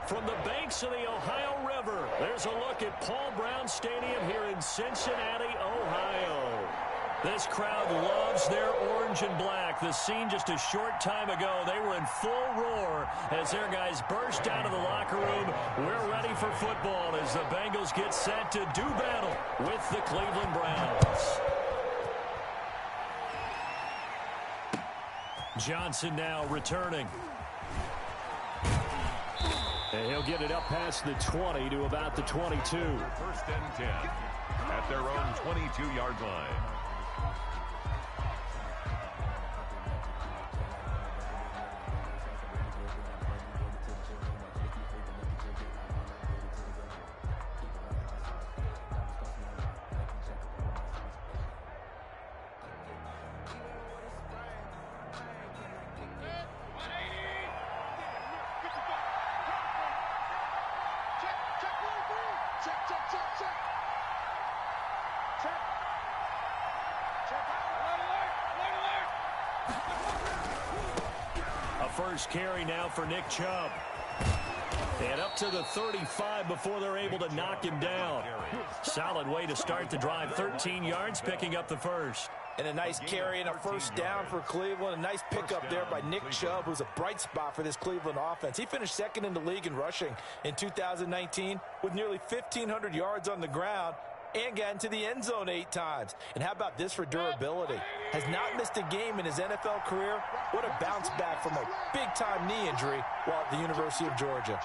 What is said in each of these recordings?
From the banks of the Ohio River, there's a look at Paul Brown Stadium here in Cincinnati, Ohio. This crowd loves their orange and black. The scene just a short time ago, they were in full roar as their guys burst out of the locker room. We're ready for football as the Bengals get set to do battle with the Cleveland Browns. Johnson now returning. And he'll get it up past the 20 to about the 22. 1st and 10 at their own 22-yard line. First carry now for Nick Chubb. And up to the 35 before they're able to knock him down. Solid way to start the drive. 13 yards, picking up the first. And a nice carry and a first down for Cleveland. A nice pickup there by Nick Chubb, who's a bright spot for this Cleveland offense. He finished second in the league in rushing in 2019 with nearly 1,500 yards on the ground and got into the end zone 8 times. And how about this for durability? Has not missed a game in his NFL career. What a bounce back from a big-time knee injury while at the University of Georgia.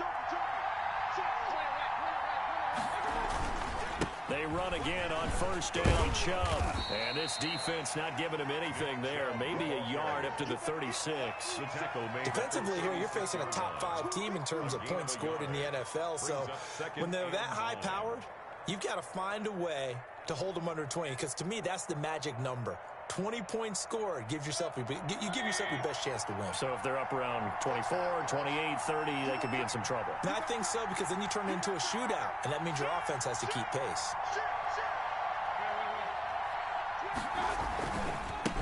They run again on first down, Chubb. And this defense not giving him anything there. Maybe a yard up to the 36. Defensively here, you're facing a top-5 team in terms of points scored in the NFL. So when they're that high-powered, you've got to find a way to hold them under 20, because to me, that's the magic number. 20 points scored, you give yourself your best chance to win. So if they're up around 24, 28, 30, they could be in some trouble. And I think so, because then you turn it into a shootout, and that means your offense has to keep pace.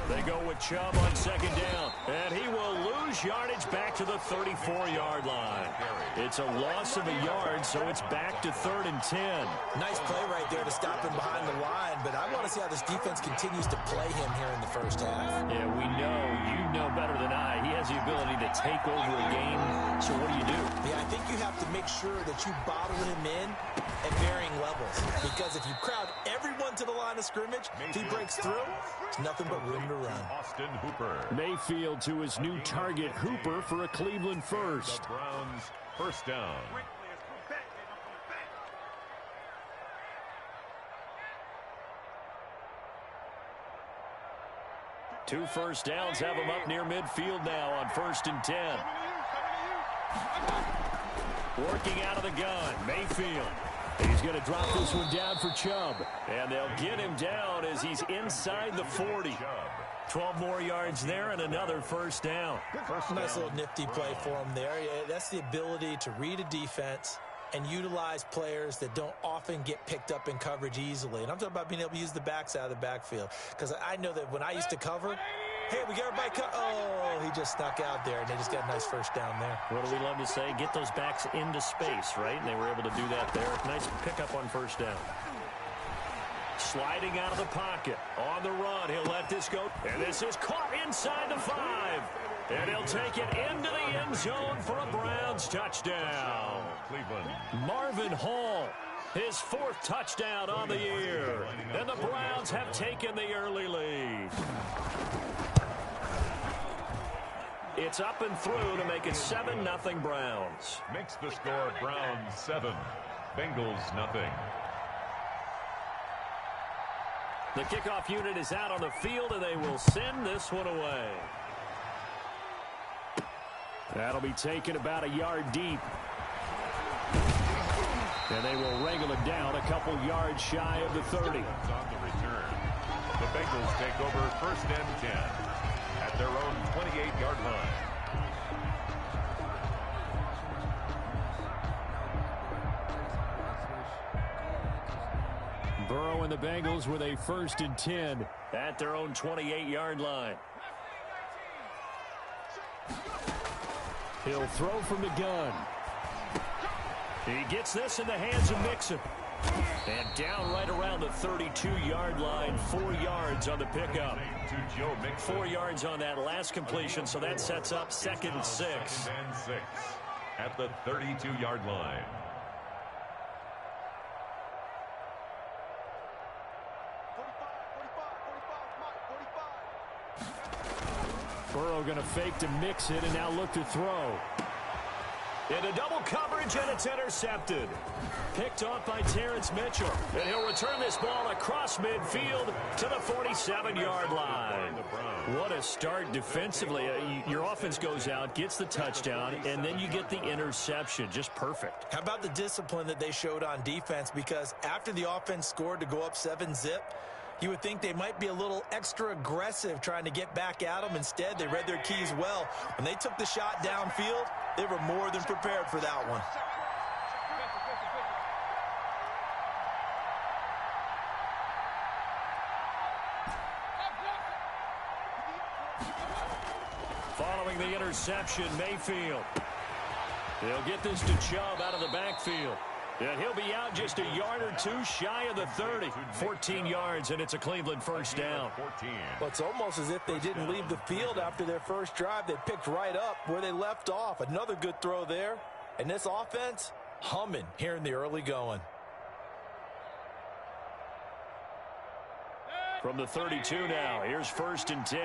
They go with Chubb on second down, and he will lose yardage back to the 34-yard line. It's a loss of a yard, so it's back to 3rd and 10. Nice play right there to stop him behind the line, but I want to see how this defense continues to play him here in the first half. Yeah, we know, you know better than I, he has the ability to take over a game, so what do you do? Yeah, I think you have to make sure that you bottle him in at varying levels, because if you crowd everyone to the line of scrimmage, if he breaks through, it's nothing but room to run. Austin Hooper. Mayfield to his new target, Hooper, for a Cleveland first. The Browns first down. Two first downs have him up near midfield now on 1st and 10. Working out of the gun, Mayfield. He's going to drop this one down for Chubb. And they'll get him down as he's inside the 40. 12 more yards there and another first down. Nice little nifty play for him there. Yeah, that's the ability to read a defense and utilize players that don't often get picked up in coverage easily. And I'm talking about being able to use the backs out of the backfield. Because I know that when I used to cover, hey, we got everybody cut. Oh, he just snuck out there, and they just got a nice first down there. What do we love to say? Get those backs into space, right? And they were able to do that there. Nice pickup on first down. Sliding out of the pocket. On the run, he'll let this go. And this is caught inside the 5. And he'll take it into the end zone for a Browns touchdown. Cleveland. Marvin Hall, his 4th touchdown on the year. And the Browns have taken the early lead. It's up and through to make it 7-0 Browns. Makes the score Browns 7, Bengals nothing. The kickoff unit is out on the field, and they will send this one away. That'll be taken about a yard deep. And they will wrangle it down a couple yards shy of the 30. On the return, the Bengals take over 1st and 10 at their own 28-yard line. Burrow and the Bengals with a 1st and 10 at their own 28-yard line. He'll throw from the gun. He gets this in the hands of Mixon. And down right around the 32-yard line, 4 yards on the pickup. 4 yards on that last completion, so that sets up 2nd and 6. 2nd and 6 at the 32-yard line. Burrow going to fake to mix it and now look to throw. Into double coverage, and it's intercepted. Picked off by Terrence Mitchell. And he'll return this ball across midfield to the 47-yard line. What a start defensively. Your offense goes out, gets the touchdown, and then you get the interception. Just perfect. How about the discipline that they showed on defense? Because after the offense scored to go up 7-zip, you would think they might be a little extra aggressive trying to get back at them. Instead, they read their keys well. When they took the shot downfield, they were more than prepared for that one. Following the interception, Mayfield. They'll get this to Chubb out of the backfield. And he'll be out just a yard or two shy of the 30. 14 yards, and it's a Cleveland first down. Well, it's almost as if they didn't leave the field after their first drive. They picked right up where they left off. Another good throw there. And this offense, humming here in the early going. From the 32 now, here's 1st and 10.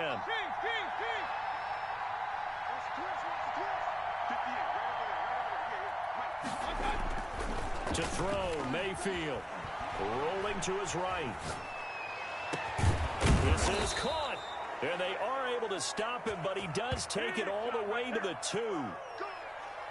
To throw, Mayfield. Rolling to his right. This is caught. And they are able to stop him, but he does take it all the way to the 2.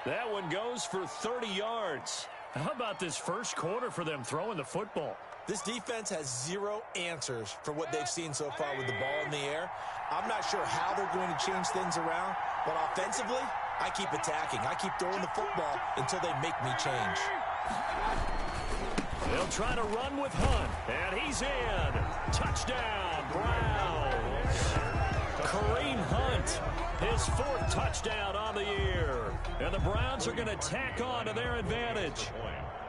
That one goes for 30 yards. How about this first quarter for them throwing the football? This defense has 0 answers for what they've seen so far with the ball in the air. I'm not sure how they're going to change things around, but offensively, I keep attacking. I keep throwing the football until they make me change. They'll try to run with Hunt, and he's in. Touchdown, Browns. Kareem Hunt, his 4th touchdown on the year. And the Browns are going to tack on to their advantage.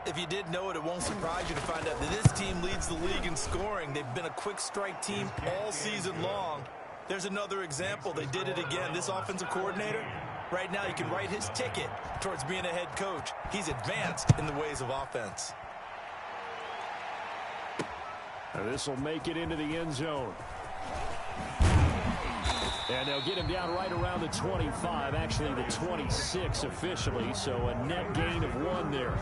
If you did know it, it won't surprise you to find out that this team leads the league in scoring. They've been a quick strike team all season long. There's another example. They did it again. This offensive coordinator, right now, you can write his ticket towards being a head coach. He's advanced in the ways of offense. This will make it into the end zone. And they'll get him down right around the 25, actually the 26 officially, so a net gain of 1 there.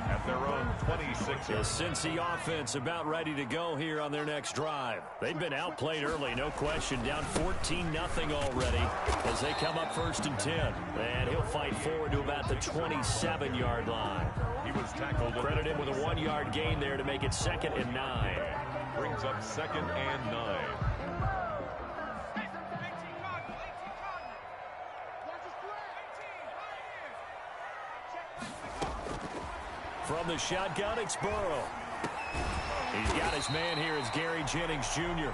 At their own 26. The Cincy offense about ready to go here on their next drive. They've been outplayed early, no question, down 14-0 already as they come up 1st and 10. And he'll fight forward to about the 27-yard line. He was tackled. Credit him with a 1-yard gain there to make it 2nd and 9. Brings up 2nd and 9. From the shotgun, it's Burrow. He's got his man here as Gary Jennings Jr.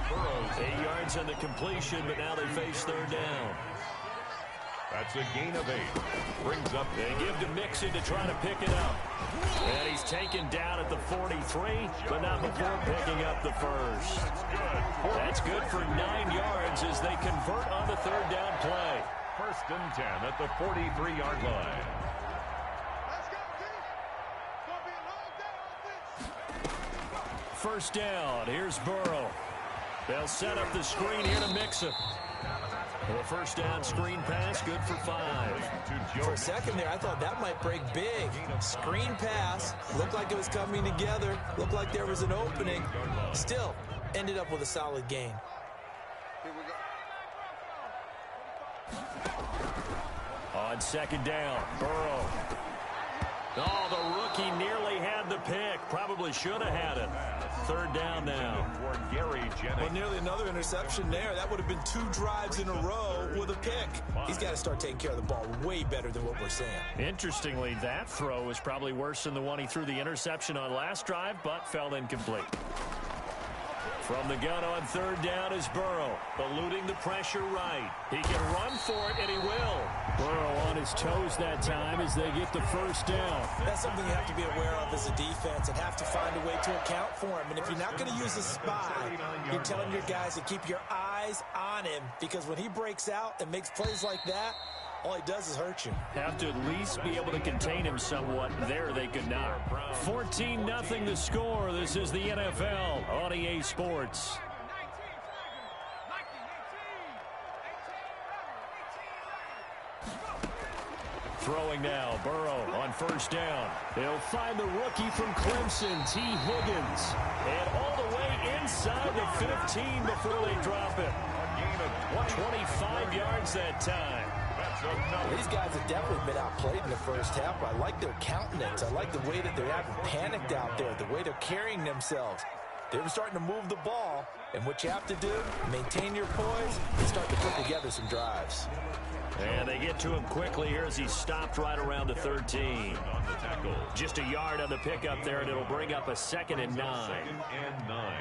Burrow's 8 yards on the completion, but now they face 3rd down. That's a gain of 8. Brings up. They give to Mixon to try to pick it up. And he's taken down at the 43, but not before picking up the first. That's good for 9 yards as they convert on the 3rd down play. 1st and 10 at the 43-yard line. First down. Here's Burrow. They'll set up the screen here to Mixon. The first down screen pass, good for 5. For a second there, I thought that might break big. Screen pass, looked like it was coming together, looked like there was an opening. Still, ended up with a solid gain. On 2nd down, Burrow. Oh, the rookie nearly had the pick. Probably should have had it. 3rd down now. Well, nearly another interception there. That would have been 2 drives in a row with a pick. He's got to start taking care of the ball way better than what we're seeing. Interestingly, that throw was probably worse than the one he threw the interception on last drive, but fell incomplete. From the gun on third down is Burrow, eluding the pressure right. He can run for it, and he will. Burrow on his toes that time as they get the first down. That's something you have to be aware of as a defense and have to find a way to account for him. And if you're not going to use a spy, you're telling your guys to keep your eyes on him, because when he breaks out and makes plays like that, all he does is hurt you. Have to at least be able to contain him somewhat. There they could not. 14-0 the score. This is the NFL on EA Sports. Throwing now, Burrow on first down. He'll find the rookie from Clemson, T. Higgins. And all the way inside the 15 before they drop it. 25 yards that time. These guys have definitely been outplayed in the first half. I like their countenance. I like the way that they haven't panicked out there, the way they're carrying themselves. They're starting to move the ball, and what you have to do, maintain your poise and start to put together some drives. And they get to him quickly here as he stopped right around the 13. Just a yard on the pickup there, and it'll bring up a 2nd and 9. 2nd and 9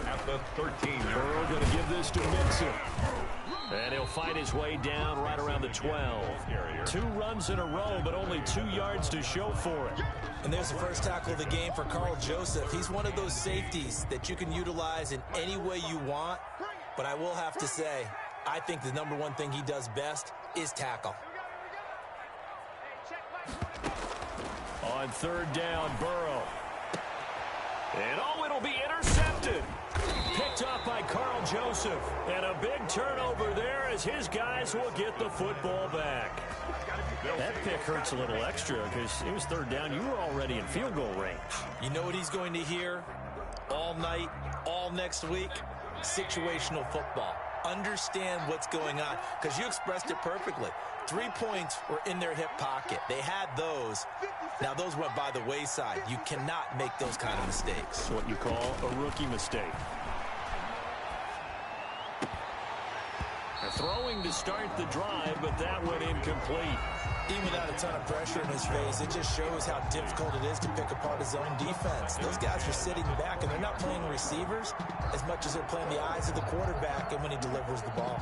at the 13. Burrow going to give this to Mixon. And he'll fight his way down right around the 12. 2 runs in a row, but only 2 yards to show for it. And there's the first tackle of the game for Carl Joseph. He's one of those safeties that you can utilize in any way you want. But I will have to say, I think the number one thing he does best is tackle. On third down, Burrow. And it'll be intercepted. Picked up by Carl Joseph. And a big turnover there as his guys will get the football back. That pick hurts a little extra because it was third down. You were already in field goal range. You know what he's going to hear all night, all next week? Situational football. Understand what's going on, because you expressed it perfectly. 3 points were in their hip pocket. They had those. Now, those went by the wayside. You cannot make those kind of mistakes. It's what you call a rookie mistake. Throwing to start the drive, but that went incomplete. Even without a ton of pressure in his face, it just shows how difficult it is to pick apart his own defense. Those guys are sitting back, and they're not playing receivers as much as they're playing the eyes of the quarterback and when he delivers the ball.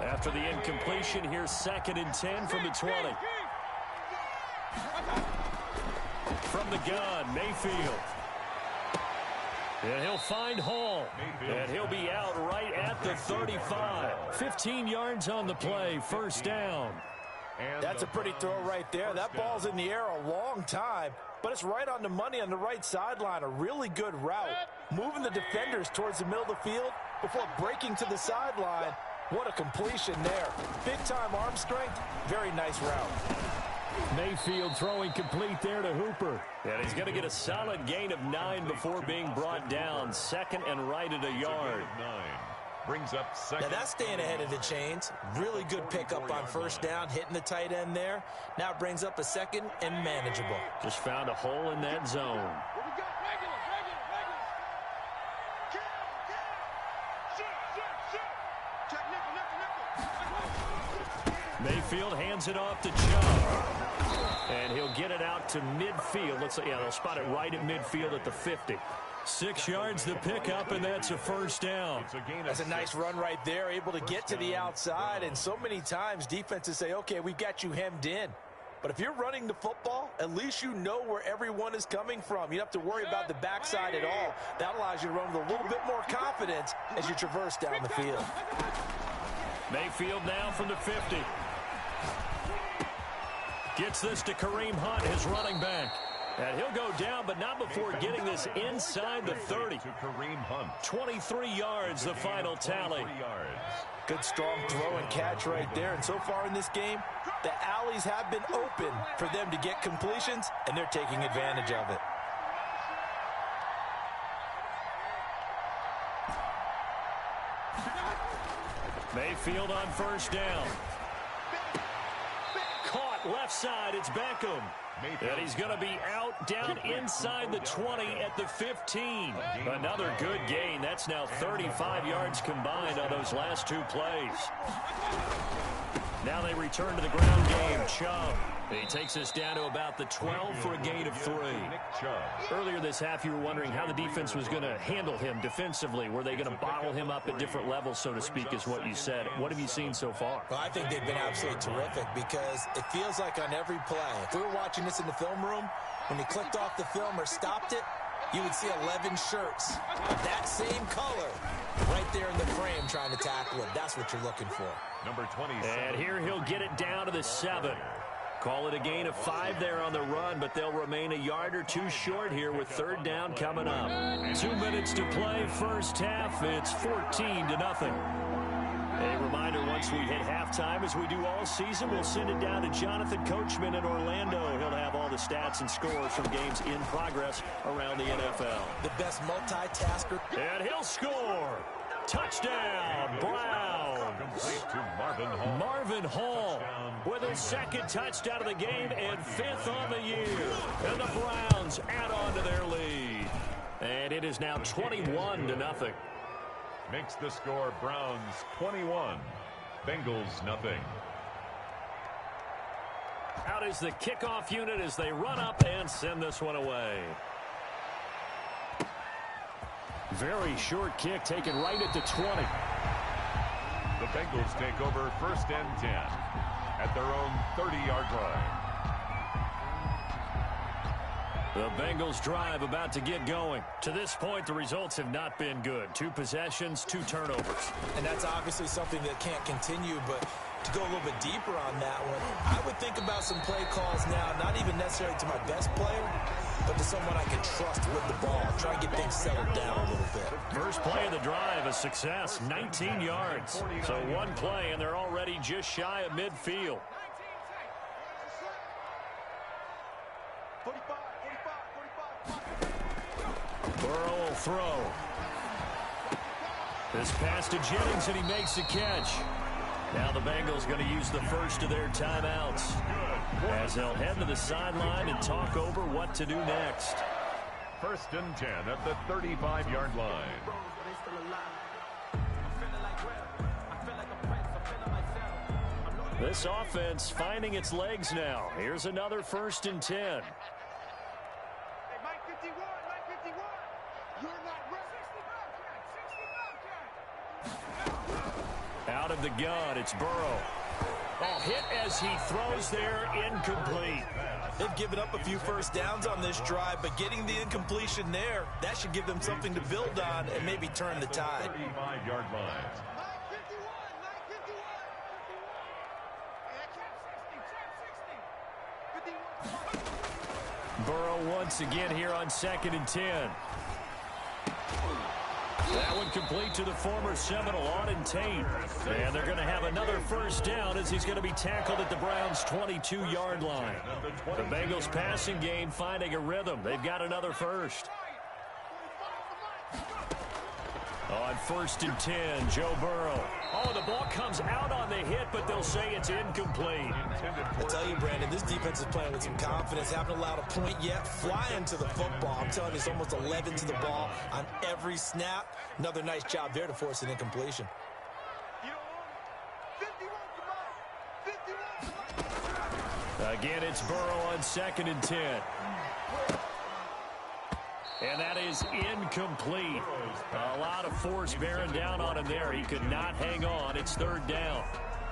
After the incompletion, here's 2nd and 10 from the 20. From the gun, Mayfield. And he'll find Hall. And he'll be out right at the 35. 15 yards on the play, first down. That's a pretty throw right there. That ball's in the air a long time, but it's right on the money on the right sideline. A really good route. Moving the defenders towards the middle of the field before breaking to the sideline. What a completion there. Big-time arm strength. Very nice route. Mayfield throwing complete there to Hooper. And he's going to get a solid gain of 9 before being brought down. 2nd and right at a yard. 9 brings up 2nd. Now that's staying ahead of the chains. Really good pickup on first down, hitting the tight end there. Now it brings up a 2nd and manageable. Just found a hole in that zone. Mayfield hands it off to Chubb. And he'll get it out to midfield. Looks like, yeah, they'll spot it right at midfield at the 50. 6 yards the pickup, and that's a first down. That's a nice run right there, able to get to the outside. And so many times defenses say, okay, we've got you hemmed in. But if you're running the football, at least you know where everyone is coming from. You don't have to worry about the backside at all. That allows you to run with a little bit more confidence as you traverse down the field. Mayfield now from the 50. Gets this to Kareem Hunt, his running back. And he'll go down, but not before getting this inside the 30. To Kareem Hunt. 23 yards, the final tally. Good strong throw and catch right there. And so far in this game, the alleys have been open for them to get completions, and they're taking advantage of it. Mayfield on first down. Caught left side, it's Beckham. And he's going to be out down inside the 20 at the 15. Another good gain. That's now 35 yards combined on those last 2 plays. Now they return to the ground game. Chubb He takes us down to about the 12 for a gain of 3. Earlier this half, you were wondering how the defense was going to handle him defensively. Were they going to bottle him up at different levels, so to speak, is what you said. What have you seen so far? Well, I think they've been absolutely terrific because it feels like on every play, if we were watching this in the film room, when he clicked off the film or stopped it, you would see 11 shirts of that same color right there in the frame trying to tackle him. That's what you're looking for. Number 27. And here he'll get it down to the 7. Call it a gain of 5 there on the run, but they'll remain a yard or two short here with third down coming up. 2 minutes to play, first half. It's 14-0. A reminder, once we hit halftime, as we do all season, we'll send it down to Jonathan Coachman in Orlando. He'll have all the stats and scores from games in progress around the NFL. The best multitasker. And he'll score. Touchdown, Browns. Complete to Marvin Hall. Marvin Hall with his second touchdown of the game and 5th on the year. And the Browns add on to their lead. And it is now 21-0. Makes the score Browns 21, Bengals nothing. Out is the kickoff unit as they run up and send this one away. Very short kick taken right at the 20. The Bengals take over first and 10 at their own 30-yard line. The Bengals drive about to get going. To this point, the results have not been good. 2 possessions, 2 turnovers. And that's obviously something that can't continue, but to go a little bit deeper on that one, I would think about some play calls now, not even necessarily to my best player, but to someone I can trust with the ball. Try and get things settled down a little bit. First play of the drive, a success, 19 yards. So 1 play, and they're already just shy of midfield. Burrow will throw. This pass to Jennings, and he makes the catch. Now the Bengals going to use the first of their timeouts as they'll head to the sideline and talk over what to do next. First and 10 at the 35-yard line. This offense finding its legs now. Here's another first and 10. Out of the gun, it's Burrow. Oh, hit as he throws there, incomplete. They've given up a few first downs on this drive, but getting the incompletion there, that should give them something to build on and maybe turn the tide. 35-yard line. Burrow once again here on 2nd and 10. That one complete to the former Seminole, Auden Tate. And they're going to have another first down as he's going to be tackled at the Browns' 22-yard line. The Bengals passing game finding a rhythm. They've got another first. On 1st and 10, Joe Burrow. Oh, the ball comes out on the hit, but they'll say it's incomplete. I tell you, Brandon, this defense is playing with some confidence. Haven't allowed a point yet. Flying to the football. I'm telling you, it's almost 11 to the ball on every snap. Another nice job there to force an incompletion. Again, it's Burrow on 2nd and 10. And that is incomplete. A lot of force bearing down on him there. He could not hang on. It's 3rd down.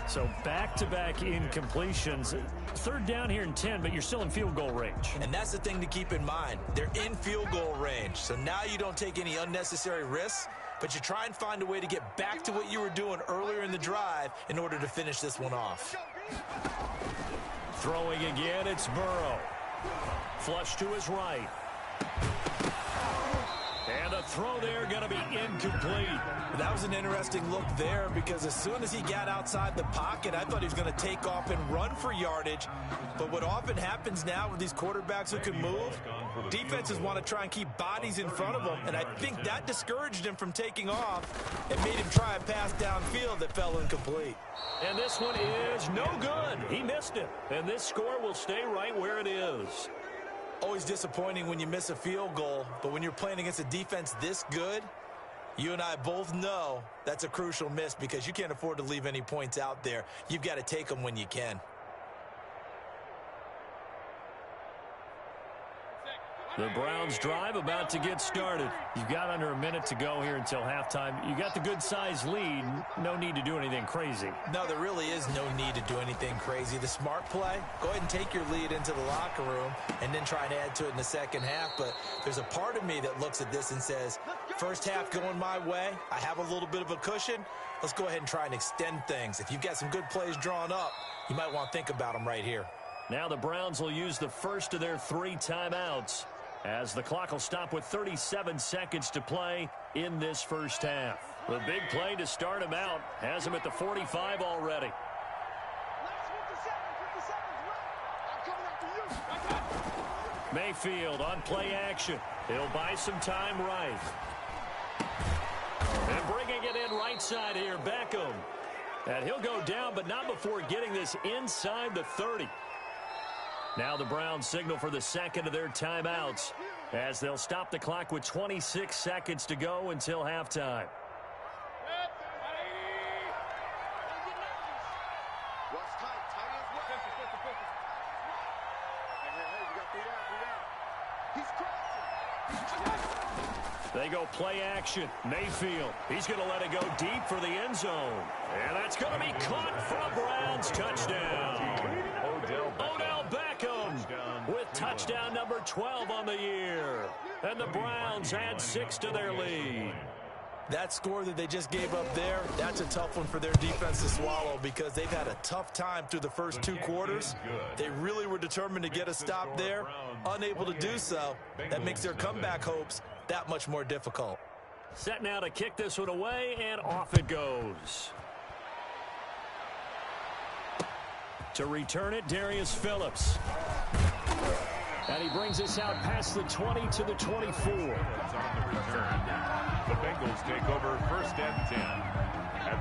So back-to-back incompletions. 3rd down here in 10, but you're still in field goal range. And that's the thing to keep in mind. They're in field goal range. So now you don't take any unnecessary risks, but you try and find a way to get back to what you were doing earlier in the drive in order to finish this one off. Throwing again, it's Burrow. Flush to his right. And the throw there going to be incomplete. That was an interesting look there because as soon as he got outside the pocket, I thought he was going to take off and run for yardage. But what often happens now with these quarterbacks who can move, defenses want to try and keep bodies in front of them, and I think that discouraged him from taking off and made him try a pass downfield that fell incomplete. And this one is no good. He missed it. And this score will stay right where it is. Always disappointing when you miss a field goal, but when you're playing against a defense this good, you and I both know that's a crucial miss because you can't afford to leave any points out there. You've got to take them when you can. The Browns drive about to get started. You've got under a minute to go here until halftime. You got the good-sized lead. No need to do anything crazy. No, there really is no need to do anything crazy. The smart play, go ahead and take your lead into the locker room and then try and add to it in the second half. But there's a part of me that looks at this and says, first half going my way, I have a little bit of a cushion. Let's go ahead and try and extend things. If you've got some good plays drawn up, you might want to think about them right here. Now the Browns will use the first of their 3 timeouts, as the clock will stop with 37 seconds to play in this first half. The big play to start him out has him at the 45 already. Mayfield on play action. He'll buy some time right. And bringing it in right side here, Beckham. And he'll go down, but not before getting this inside the 30. Now the Browns signal for the second of their timeouts, as they'll stop the clock with 26 seconds to go until halftime. They go play action. Mayfield, he's going to let it go deep for the end zone. And that's going to be caught for a Browns touchdown. Odell Beckham with touchdown number 12 on the year. And the Browns add 6 to their lead. That score that they just gave up there, that's a tough one for their defense to swallow, because they've had a tough time through the first 2 quarters. They really were determined to get a stop there, unable to do so. That makes their comeback hopes that much more difficult. Set now to kick this one away, and off it goes. To return it, Darius Phillips. And he brings us out past the 20 to the 24. It's on the return. The Bengals take over first and 10.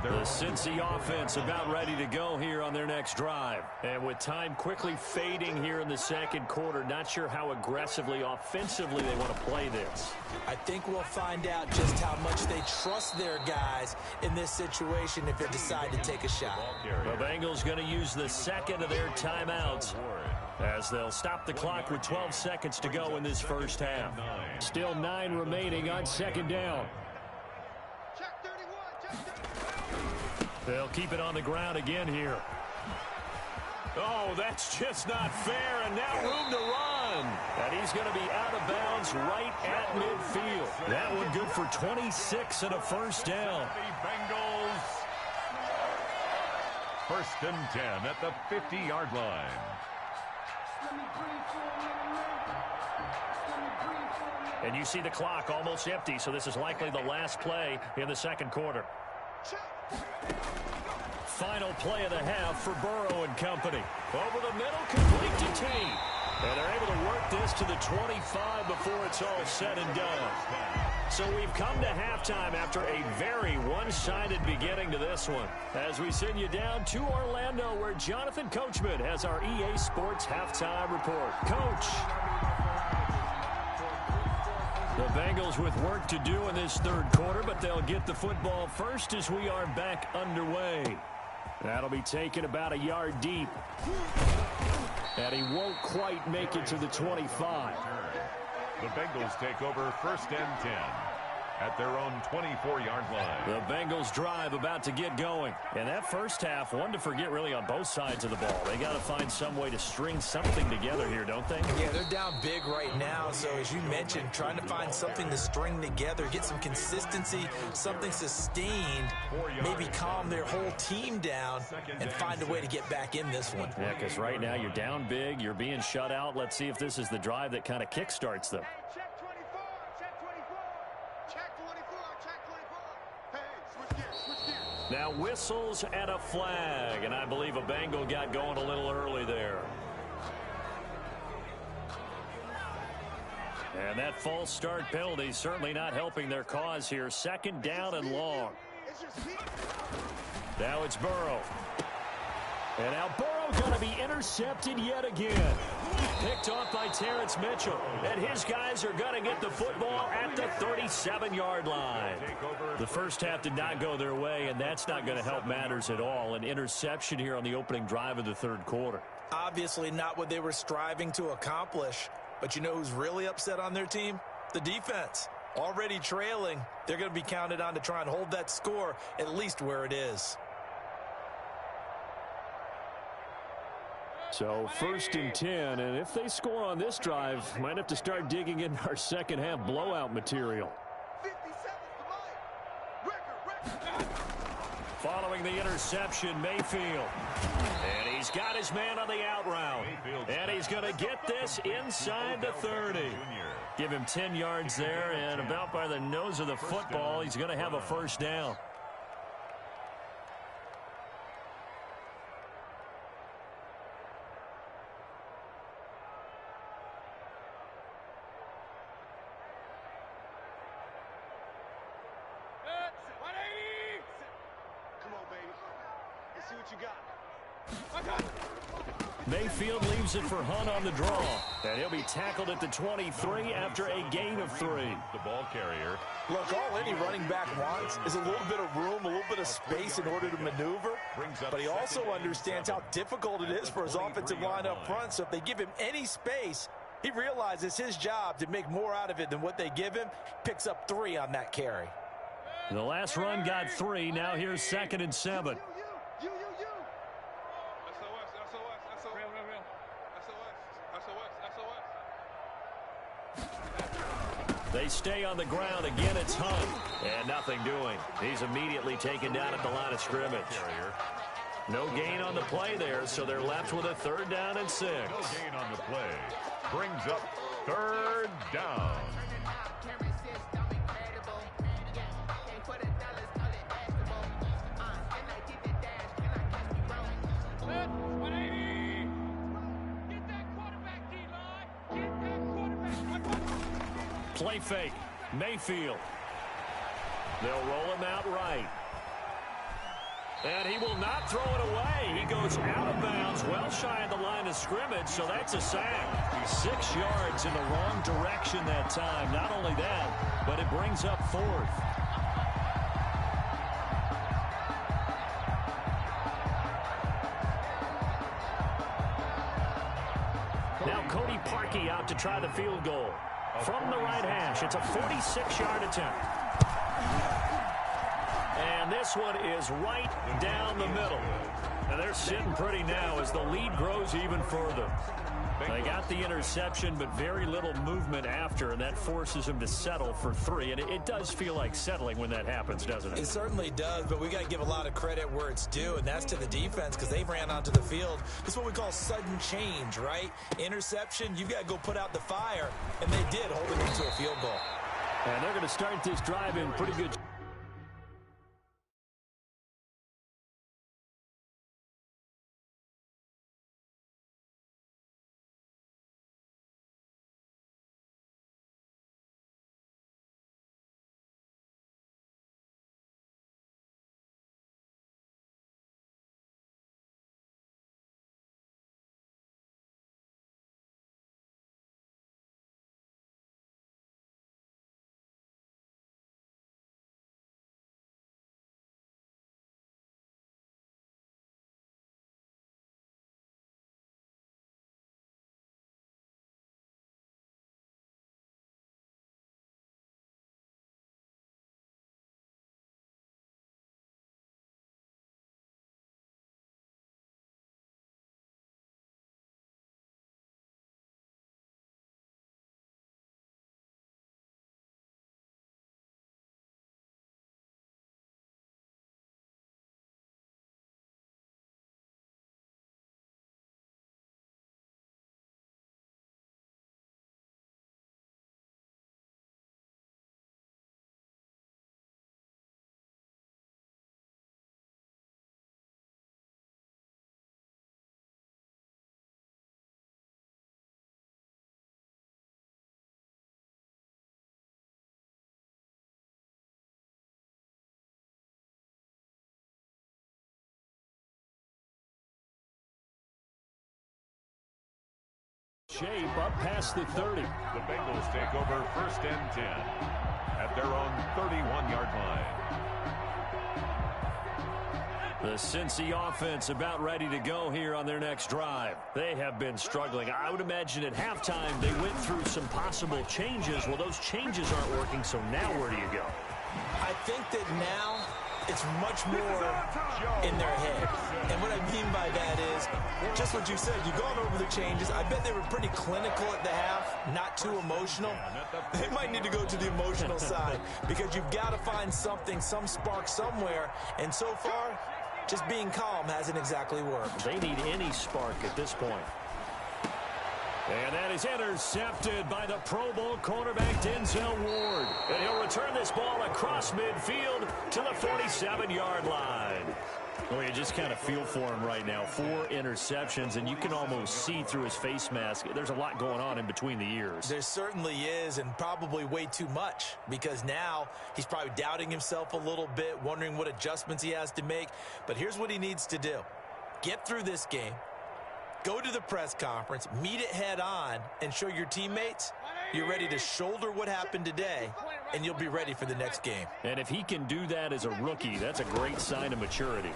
The Cincy offense about ready to go here on their next drive. And with time quickly fading here in the second quarter, not sure how aggressively, offensively they want to play this. I think we'll find out just how much they trust their guys in this situation if they decide to take a shot. The Bengals going to use the second of their timeouts, as they'll stop the clock with 12 seconds to go in this first half. Still 9 remaining on second down. They'll keep it on the ground again here. Oh, that's just not fair, and now room to run. And he's going to be out of bounds right at midfield. That one good for 26 and a first down. Bengals. First and 10 at the 50-yard line. And you see the clock almost empty, so this is likely the last play in the second quarter. Final play of the half for Burrow and company. Over the middle, complete to Tate. And they're able to work this to the 25 before it's all said and done. So we've come to halftime after a very one-sided beginning to this one, as we send you down to Orlando, where Jonathan Coachman has our EA Sports halftime report. Coach. The Bengals with work to do in this third quarter, but they'll get the football first as we are back underway. That'll be taken about a yard deep. And he won't quite make it to the 25. The Bengals take over first and 10 at their own 24-yard line. The Bengals drive about to get going. And that first half, one to forget really on both sides of the ball. They got to find some way to string something together here, don't they? Yeah, they're down big right now. So as you mentioned, trying to find something to string together, get some consistency, something sustained, maybe calm their whole team down and find a way to get back in this one. Yeah, because right now you're down big, you're being shut out. Let's see if this is the drive that kind of kickstarts them. Now whistles and a flag, and I believe a Bengal got going a little early there. And that false start penalty certainly not helping their cause here. Second down and long. Now it's Burrow. And now Burrow going to be intercepted yet again. Picked off by Terrence Mitchell. And his guys are going to get the football at the 37-yard line. The first half did not go their way, and that's not going to help matters at all. An interception here on the opening drive of the third quarter. Obviously not what they were striving to accomplish. But you know who's really upset on their team? The defense. Already trailing, they're going to be counted on to try and hold that score at least where it is. So 1st and 10, and if they score on this drive, might have to start digging in our second half blowout material. Following the interception, Mayfield. And he's got his man on the out route. And he's going to get this inside the 30. Give him 10 yards there, and about by the nose of the football, he's going to have a first down. Mayfield leaves it for Hunt on the draw. And he'll be tackled at the 23 after a gain of 3. The ball carrier. Look, all any running back wants is a little bit of room, a little bit of space in order to maneuver. But he also understands how difficult it is for his offensive line up front. So if they give him any space, he realizes his job to make more out of it than what they give him. Picks up 3 on that carry. The last run got 3. Now here's 2nd and 7. They stay on the ground. Again, it's Hunt. And nothing doing. He's immediately taken down at the line of scrimmage. No gain on the play there, so they're left with a 3rd down and 6. No gain on the play. Brings up 3rd down. Play fake. Mayfield. They'll roll him out right. And he will not throw it away. He goes out of bounds, well shy of the line of scrimmage, so that's a sack. 6 yards in the wrong direction that time. Not only that, but it brings up 4th. Now Cody Parkey out to try the field goal. From the right hash, it's a 46-yard attempt. And this one is right down the middle. And they're sitting pretty now as the lead grows even further. They got the interception, but very little movement after, and that forces them to settle for 3. And it does feel like settling when that happens, doesn't it? It certainly does, but we got to give a lot of credit where it's due, and that's to the defense because they ran onto the field. This is what we call sudden change, right? Interception, you've got to go put out the fire, and they did, holding them to a field goal. And they're going to start this drive in pretty good. Shape up past the 30. The Bengals take over 1st and 10 at their own 31-yard line. The Cincy offense about ready to go here on their next drive. They have been struggling. I would imagine at halftime they went through some possible changes. Well, those changes aren't working, so now where do you go? I think that now it's much more in their head. And what I mean by that is just what you said. You've gone over the changes. I bet they were pretty clinical at the half, not too emotional. They might need to go to the emotional side because you've got to find something, some spark somewhere. And so far, just being calm hasn't exactly worked. They need any spark at this point. And that is intercepted by the Pro Bowl cornerback Denzel Ward. And he'll return this ball across midfield to the 47-yard line. Well, you just kind of feel for him right now. 4 interceptions, and you can almost see through his face mask. There's a lot going on in between the ears. There certainly is, and probably way too much, because now he's probably doubting himself a little bit, wondering what adjustments he has to make. But here's what he needs to do. Get through this game. Go to the press conference, meet it head on, and show your teammates you're ready to shoulder what happened today, and you'll be ready for the next game. And if he can do that as a rookie, that's a great sign of maturity.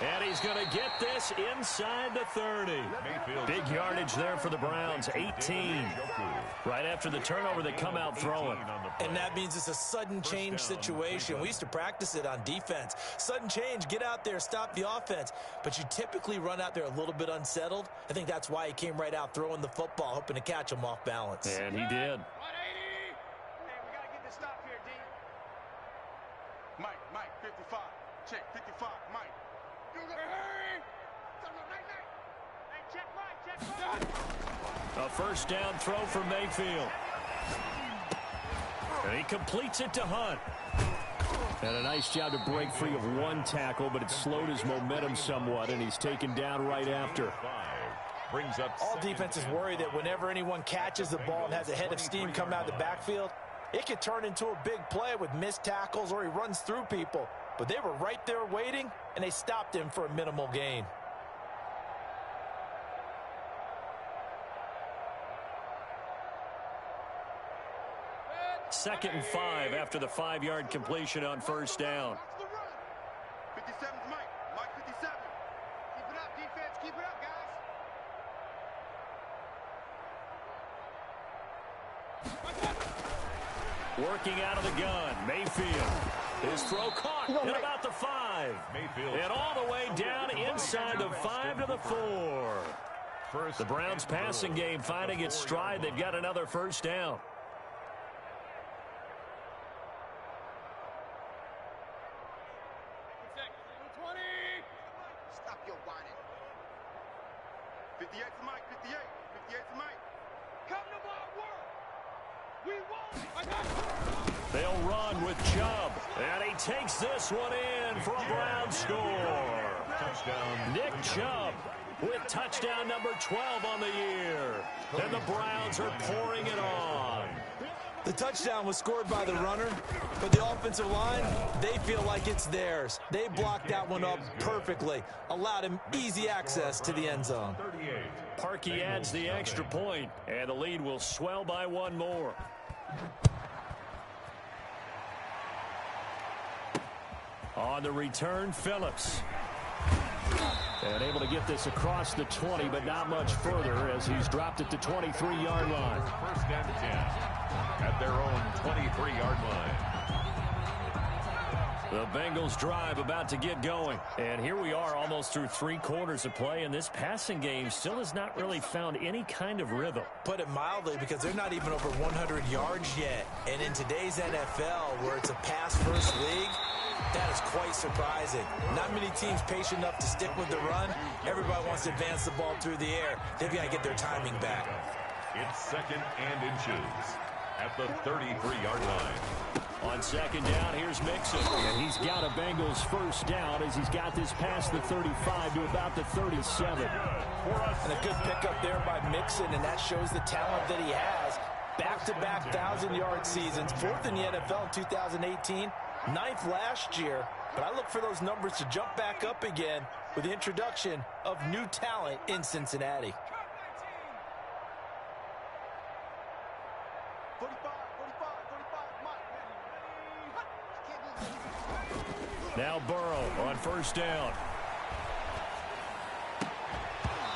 And he's going to get this inside the 30. Big yardage there for the Browns, 18. Right after the turnover, they come out throwing. And that means it's a sudden change situation. We used to practice it on defense. Sudden change, get out there, stop the offense. But you typically run out there a little bit unsettled. I think that's why he came right out throwing the football, hoping to catch him off balance. And he did. Mike, 55. Check, 55, Mike. A first down throw for Mayfield. And he completes it to Hunt. And a nice job to break free of one tackle, but it slowed his momentum somewhat, and he's taken down right after. Brings up all defenses worry that whenever anyone catches the ball and has a head of steam come out of the backfield, it could turn into a big play with missed tackles or he runs through people. But they were right there waiting, and they stopped him for a minimal gain. Second and 5 after the 5-yard completion on first down. 57's Mike. Mike 57. Keep it up, defense. Keep it up, guys. Working out of the gun, Mayfield. His throw caught at about the 5. Mayfield. And all the way down inside the 5 to the 4. The Browns passing game finding its stride. They've got another first down. Stop your whining. 58's Mike. 58's Mike. Come to my work. We won't. They'll run with Chubb. And he takes this one in for a Browns score. Touchdown. Nick Chubb with touchdown number 12 on the year. And the Browns are pouring it on. The touchdown was scored by the runner, but the offensive line, they feel like it's theirs. They blocked that one up perfectly, allowed him easy access to the end zone. Parkey adds the extra point, and the lead will swell by one more. On the return, Phillips. And able to get this across the 20, but not much further as he's dropped it to 23-yard line. First and 10 at their own 23-yard line. The Bengals drive about to get going. And here we are almost through 3 quarters of play, and this passing game still has not really found any kind of rhythm. Put it mildly, because they're not even over 100 yards yet. And in today's NFL, where it's a pass-first league, that is quite surprising. Not many teams patient enough to stick with the run. Everybody wants to advance the ball through the air. They've got to get their timing back. It's second and inches at the 33-yard line. On second down, here's Mixon. And he's got a Bengals first down as he's got this past the 35 to about the 37. And a good pickup there by Mixon, and that shows the talent that he has. Back-to-back 1,000-yard seasons, 4th in the NFL in 2018. 9th last year, but I look for those numbers to jump back up again with the introduction of new talent in Cincinnati. 45, Mike. Now Burrow on first down.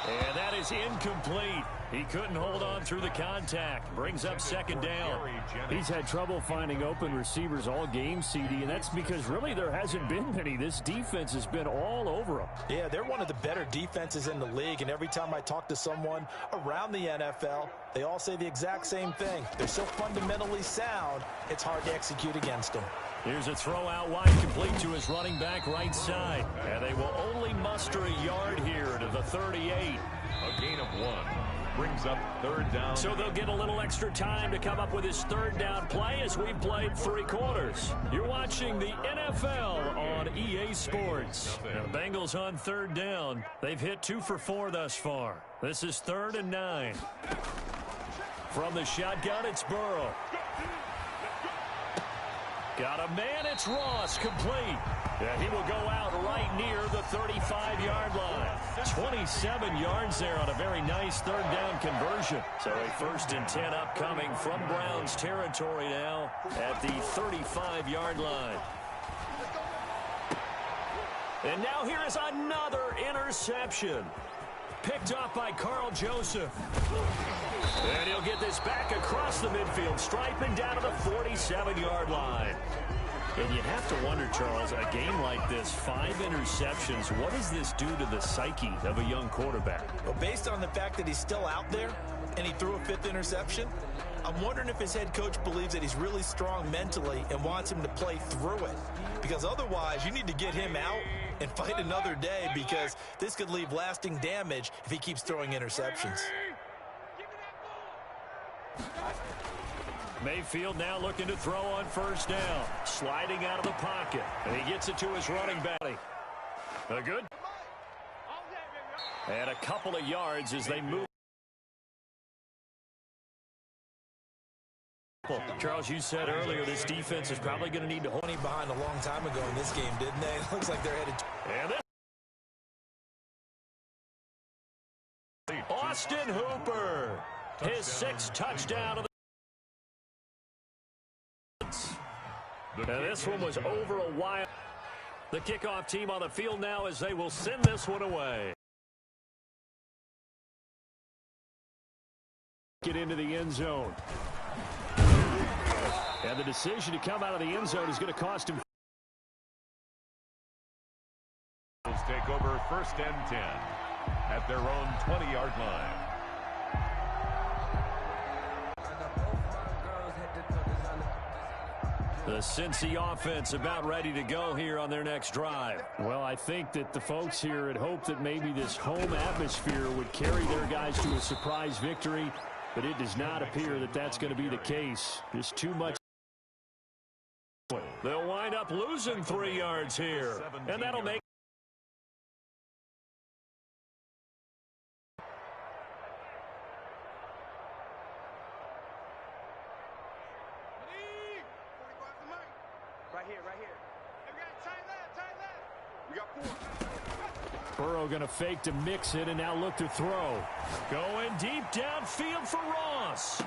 And that is incomplete. He couldn't hold on through the contact. Brings up second down. He's had trouble finding open receivers all game, CD, and that's because really there hasn't been many. This defense has been all over him. Yeah, they're one of the better defenses in the league, and every time I talk to someone around the NFL, they all say the exact same thing. They're so fundamentally sound, it's hard to execute against them. Here's a throw out wide, complete to his running back right side. And they will only muster a yard here to the 38. A gain of 1. Brings up third down. So they'll get a little extra time to come up with his third down play as we've played 3 quarters. You're watching the NFL on EA Sports. The Bengals on third down. They've hit 2 for 4 thus far. This is 3rd and 9. From the shotgun, it's Burrow. Got a man, it's Ross, complete. Yeah, he will go out right near the 35-yard line. 27 yards there on a very nice third down conversion. So a 1st and 10 upcoming from Browns territory now at the 35-yard line. And now here is another interception. Picked off by Carl Joseph. And he'll get this back across the midfield, striping down to the 47-yard line. And you have to wonder, Charles, a game like this, 5 interceptions, what does this do to the psyche of a young quarterback? Well, based on the fact that he's still out there and he threw a 5th interception, I'm wondering if his head coach believes that he's really strong mentally and wants him to play through it. Because otherwise, you need to get him out and fight another day, because this could leave lasting damage if he keeps throwing interceptions. Mayfield now looking to throw on first down. Sliding out of the pocket. And he gets it to his running back. Good. And a couple of yards as they move. Charles, you said earlier this defense is probably going to need to hold 20 behind a long time ago in this game, didn't they? It looks like they're headed. And this Austin Hooper, his 6th touchdown of the. And this one was over a while. The kickoff team on the field now as they will send this one away. Get into the end zone. And the decision to come out of the end zone is going to cost him. Take over 1st and 10 at their own 20-yard line. The Cincy offense about ready to go here on their next drive. Well, I think that the folks here had hoped that maybe this home atmosphere would carry their guys to a surprise victory, but it does not appear that that's going to be the case. Just too much. They'll wind up losing 3 yards here, and that'll make. Right here. We got tight left. We got 4. Burrow going to fake to mix it and now look to throw. Going deep downfield for Ross.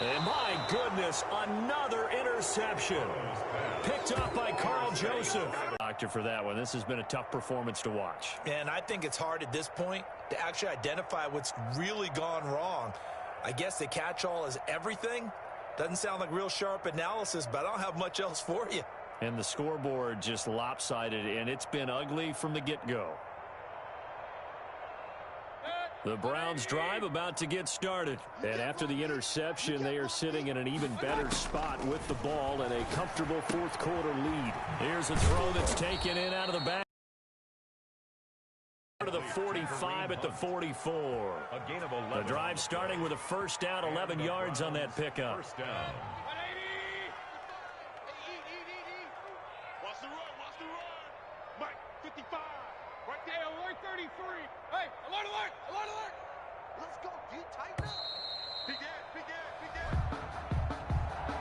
And my goodness, another interception. Picked up by Carl Joseph. Doctor for that one. This has been a tough performance to watch. And I think it's hard at this point to actually identify what's really gone wrong. I guess the catch-all is everything. Doesn't sound like real sharp analysis, but I don't have much else for you. And the scoreboard just lopsided, and it's been ugly from the get-go. The Browns drive about to get started. And after the interception, they are sitting in an even better spot with the ball and a comfortable 4th quarter lead. Here's a throw that's taken in out of the back. To the 45 at the 44. A gain of 11. The drive starting with a 1st down, 11 yards on that pickup. 1st down. Watch the run. Mike, 55. Right there. Alert 33. Hey, alert. Let's go, D. Tighten up. Big ass.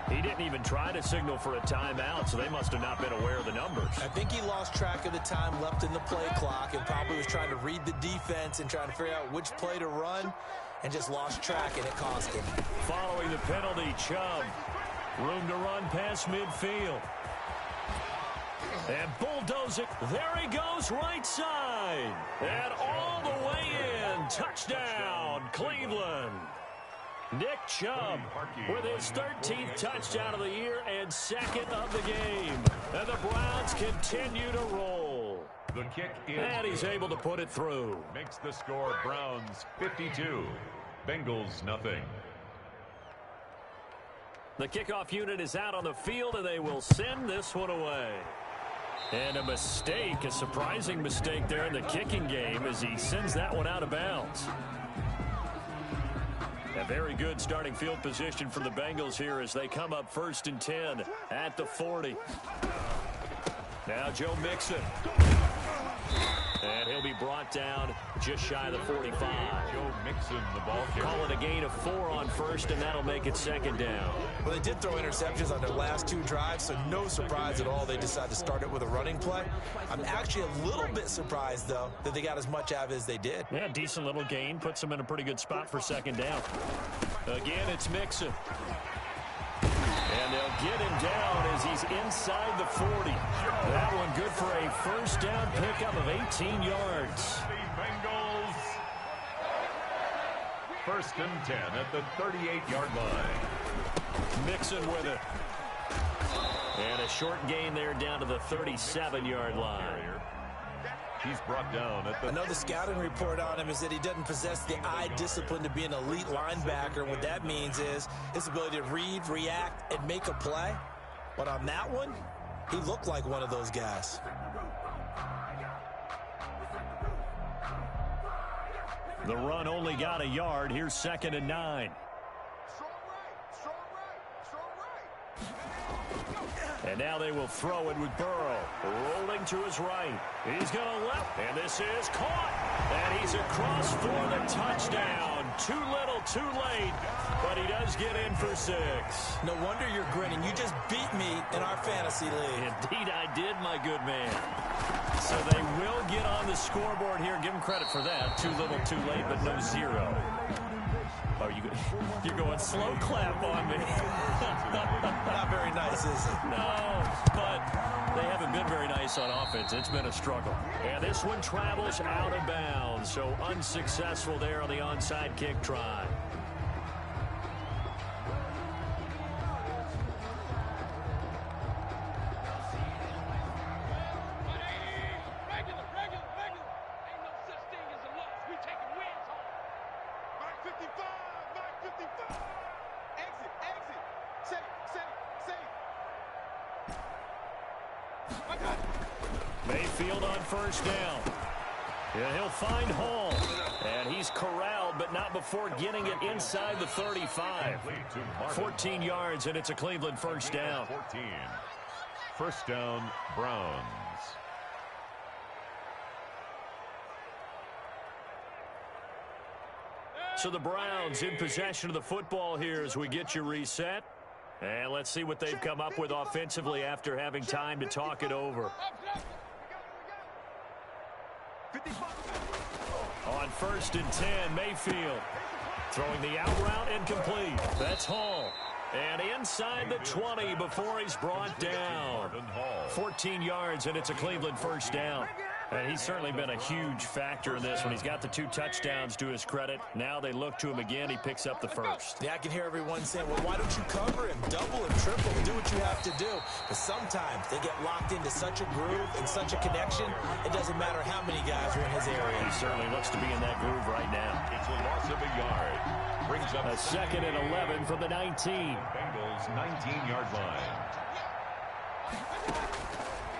He didn't even try to signal for a timeout, so they must have not been aware of the numbers. I think he lost track of the time left in the play clock and probably was trying to read the defense and trying to figure out which play to run and just lost track, and it cost him. Following the penalty, Chubb. Room to run past midfield. And bulldoze it. There he goes, right side. And all the way in. Touchdown, Cleveland. Nick Chubb with his 13th touchdown of the year and second of the game. And the Browns continue to roll. The kick is and he's able to put it through. Makes the score Browns 52, Bengals nothing. The kickoff unit is out on the field, and they will send this one away. And a mistake, a surprising mistake there in the kicking game as he sends that one out of bounds. A very good starting field position for the Bengals here as they come up 1st and 10 at the 40. Now Joe Mixon. And he'll be brought down just shy of the 45. Joe Mixon, the ball carrier. Call it a gain of 4 on 1st, and that'll make it 2nd down. Well, they did throw interceptions on their last 2 drives, so no surprise at all they decided to start it with a running play. I'm actually a little bit surprised, though, that they got as much out of it as they did. Yeah, decent little gain. Puts them in a pretty good spot for 2nd down. Again, it's Mixon. And they'll get him down as he's inside the 40. That one good for a 1st down pickup of 18 yards. The Bengals. 1st and 10 at the 38-yard line. Mixon with it. And a short gain there down to the 37-yard line. He's brought down at the... Another scouting report on him is that he doesn't possess the eye discipline to be an elite linebacker. What that means is his ability to read, react, and make a play. But on that one, he looked like one of those guys. The run only got a yard. Here's 2nd and 9. And now they will throw it with Burrow. Rolling to his right. He's going to left. And this is caught. And he's across for the touchdown. Too little, too late. But he does get in for 6. No wonder you're grinning. You just beat me in our fantasy league. Indeed, I did, my good man. So they will get on the scoreboard here. Give him credit for that. Too little, too late, but no 0. Oh, you're going slow clap on me. Not very nice, is it? No, but they haven't been very nice on offense. It's been a struggle. And this one travels out of bounds, so unsuccessful there on the onside kick try. Mayfield on 1st down. Yeah, he'll find Hall. And he's corralled, but not before getting it inside the 35. 14 yards, and it's a Cleveland 1st down. 14. 1st down, Browns. So the Browns in possession of the football here as we get you reset. And let's see what they've come up with offensively after having time to talk it over. On 1st and 10, Mayfield throwing the out route incomplete. That's Hall. And inside the 20 before he's brought down. 14 yards, and it's a Cleveland 1st down. And he's certainly been a huge factor in this one. He's got the 2 touchdowns to his credit. Now they look to him again. He picks up the 1st. Yeah, I can hear everyone saying, well, why don't you cover him? Double and triple. Do what you have to do. But sometimes they get locked into such a groove and such a connection, it doesn't matter how many guys are in his area. He certainly looks to be in that groove right now. It's a loss of a yard. Brings up a 2nd and 11 from the 19. Bengals 19-yard line.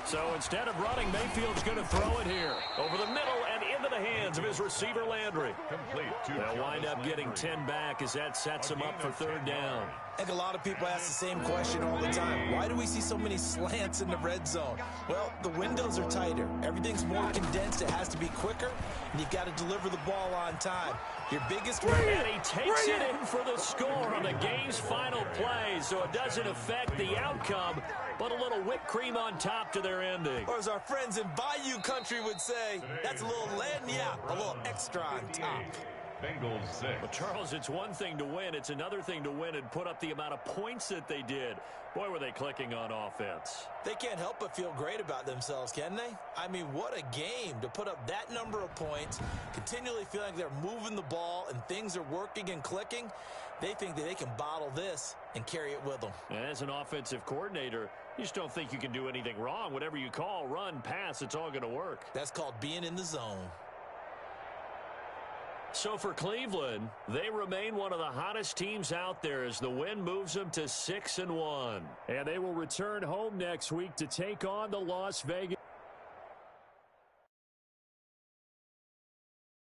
So instead of running, Mayfield's going to throw it here. Over the middle and into the hands of his receiver, Landry. Complete. They'll wind up getting 10 back as that sets him up for 3rd down. I think a lot of people ask the same question all the time. Why do we see so many slants in the red zone? Well, the windows are tighter. Everything's more condensed. It has to be quicker, and you've got to deliver the ball on time. Your biggest... And he takes it in for the score on the game's final play, so it doesn't affect the outcome, but a little whipped cream on top to their ending. Or as our friends in Bayou Country would say, that's a little lagniappe, a little extra on top. Bengals 6. Well, Charles, it's one thing to win. It's another thing to win and put up the amount of points that they did. Boy, were they clicking on offense. They can't help but feel great about themselves, can they? I mean, what a game to put up that number of points, continually feeling like they're moving the ball and things are working and clicking. They think that they can bottle this and carry it with them. And as an offensive coordinator, you just don't think you can do anything wrong. Whatever you call, run, pass, it's all going to work. That's called being in the zone. So for Cleveland, they remain one of the hottest teams out there as the win moves them to 6-1. And they will return home next week to take on the Las Vegas